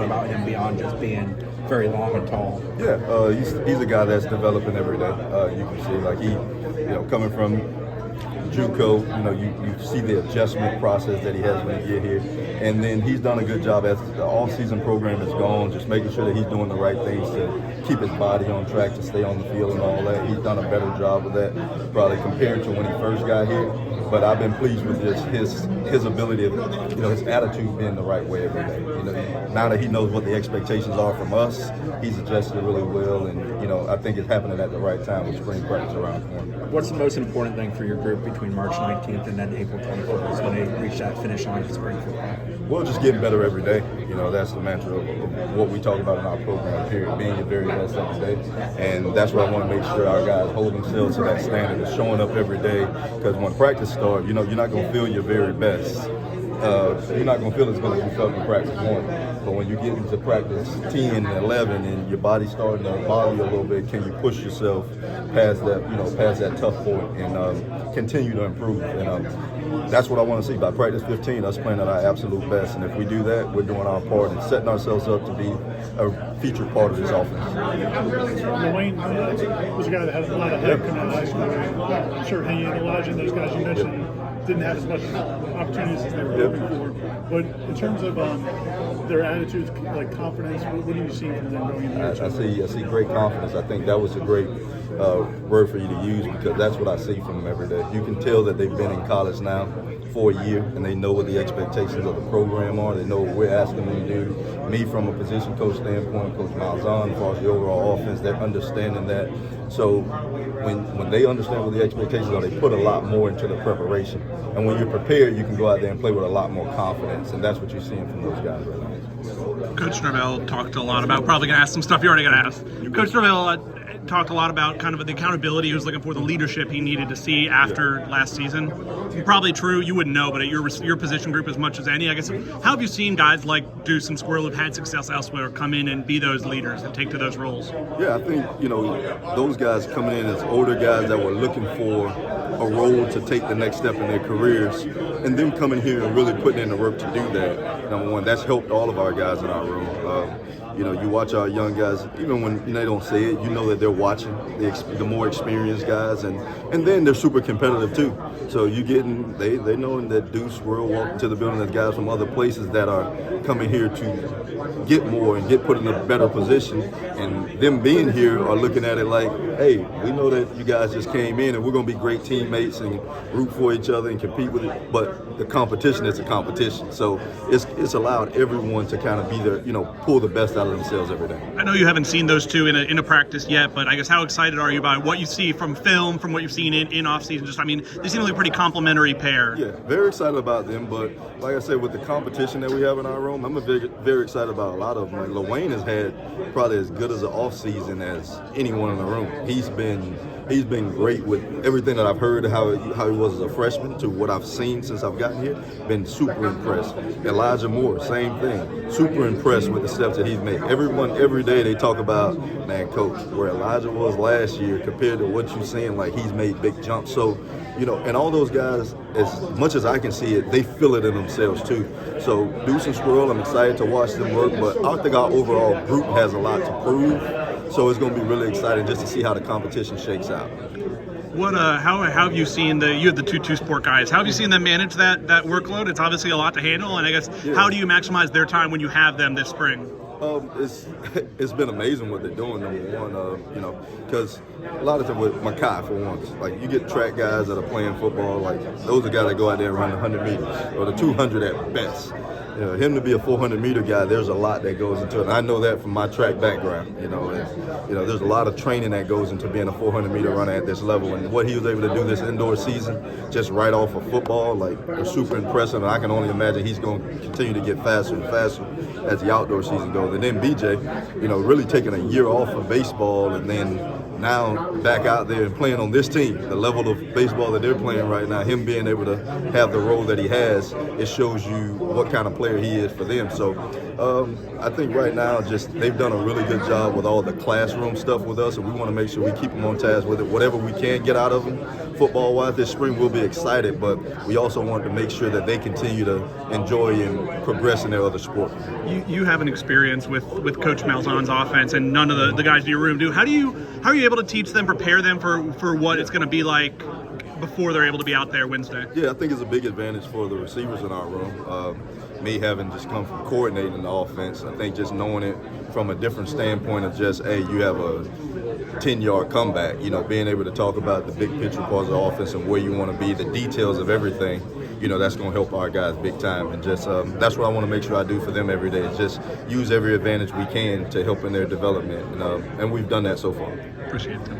about him beyond just being very long and tall? Yeah, he's a guy that's developing every day. You can see, like coming from JUCO, you see the adjustment process that he has when he get here, and then he's done a good job as the all-season program is gone, just making sure that he's doing the right things to keep his body on track, to stay on the field and all that. He's done a better job of that, probably compared to when he first got here. But I've been pleased with just his ability of, his attitude being the right way every day. Now that he knows what the expectations are from us, he's adjusted really well, and I think it's happening at the right time with spring practice around the corner. What's the most important thing for your group between March 19th and then April 24th when they reach that finish line for spring football? Well, just getting better every day. That's the mantra of what we talk about in our program, period, being your very best every day. And that's what I want to make sure our guys hold themselves to that standard of showing up every day, because when practice starts, you're not going to feel your very best. You're not going to feel as good as you felt in practice 1. But when you get into practice 10 and 11 and your body's starting to bother you a little bit, can you push yourself past that tough point and continue to improve? And that's what I want to see. By practice 15, us playing at our absolute best. And if we do that, we're doing our part and setting ourselves up to be a featured part of this offense. Wayne was a guy that had a lot of hype coming out of high school. I'm sure he and Elijah and those guys you mentioned didn't have as much opportunities as they were hoping for. But in terms of their attitudes, like confidence, what are you seeing from them going into I see great confidence. I think that was a great word for you to use, because that's what I see from them every day. You can tell that they've been in college now for a year, and they know what the expectations of the program are. They know what we're asking them to do. Me, from a position coach standpoint, Coach Malzahn, as far as the overall offense, they're understanding that. So when they understand what the expectations are, they put a lot more into the preparation. And when you're prepared, you can go out there and play with a lot more confidence, and that's what you're seeing from those guys right now. Coach Norvell talked a lot about, probably going to ask some stuff you already got to ask. Coach Norvell talked a lot about kind of the accountability he was looking for, the leadership he needed to see after last season. Probably true, you wouldn't know, but at your position group as much as any, I guess, how have you seen guys like Deuce and Squirrel who've had success elsewhere come in and be those leaders and take to those roles? Yeah, I think, those guys coming in as older guys that were looking for a role to take the next step in their careers, and them coming here and really putting in the work to do that. Number one, that's helped all of our guys in our room. You watch our young guys, even when they don't say it, you know that they're watching the more experienced guys, and then they're super competitive too. So they knowing that Deuce will walk into the building as guys from other places that are coming here to get more and get put in a better position, and them being here are looking at it like, hey, we know that you guys just came in and we're going to be great teammates and root for each other and compete with it, but the competition is a competition. So it's allowed everyone to kind of be there, pull the best out of themselves every day. I know you haven't seen those two in a practice yet, but I guess how excited are you about what you see from film, from what you've seen in off-season? They seem like a pretty complementary pair. Yeah, very excited about them, but like I said, with the competition that we have in our room, I'm very, very excited about a lot of them. Like LaWayne has had probably as good as an off-season as anyone in the room. He's been great with everything that I've heard, how he was as a freshman to what I've seen since I've gotten here. Been super impressed. Elijah Moore, same thing. Super impressed with the steps that he's made. Everyone, every day they talk about, man, coach, where Elijah was last year compared to what you're seeing, like he's made big jumps. So, and all those guys, as much as I can see it, they feel it in themselves too. So Deuce and Squirrel, I'm excited to watch them work, but I think our overall group has a lot to prove. So it's going to be really exciting just to see how the competition shakes out. How have you seen you have the two sport guys? How have you seen them manage that workload? It's obviously a lot to handle, and I guess how do you maximize their time when you have them this spring? It's been amazing what they're doing. Number one, because a lot of times with Makai, for once, like you get track guys that are playing football, like those are guys that go out there and run the 100 meters or the 200 at best. Him to be a 400-meter guy, there's a lot that goes into it. And I know that from my track background. There's a lot of training that goes into being a 400-meter runner at this level. And what he was able to do this indoor season, just right off of football, was super impressive. And I can only imagine he's going to continue to get faster and faster as the outdoor season goes. And then BJ, really taking a year off of baseball and then now back out there and playing on this team, the level of baseball that they're playing right now, him being able to have the role that he has, it shows you what kind of player he is for them. So I think right now just they've done a really good job with all the classroom stuff with us, and we want to make sure we keep them on task with it. Whatever we can get out of them football-wise this spring, we'll be excited, but we also want to make sure that they continue to enjoy and progress in their other sport. You have an experience with Coach Malzahn's offense, and none of the guys in your room do. How are you able to teach them, prepare them for what it's going to be like before they're able to be out there Wednesday? Yeah, I think it's a big advantage for the receivers in our room. Me having just come from coordinating the offense, I think just knowing it from a different standpoint of just, hey, you have a 10-yard comeback, being able to talk about the big picture parts of the offense and where you want to be, the details of everything, that's going to help our guys big time. And just that's what I want to make sure I do for them every day, is just use every advantage we can to help in their development. And we've done that so far. Appreciate it.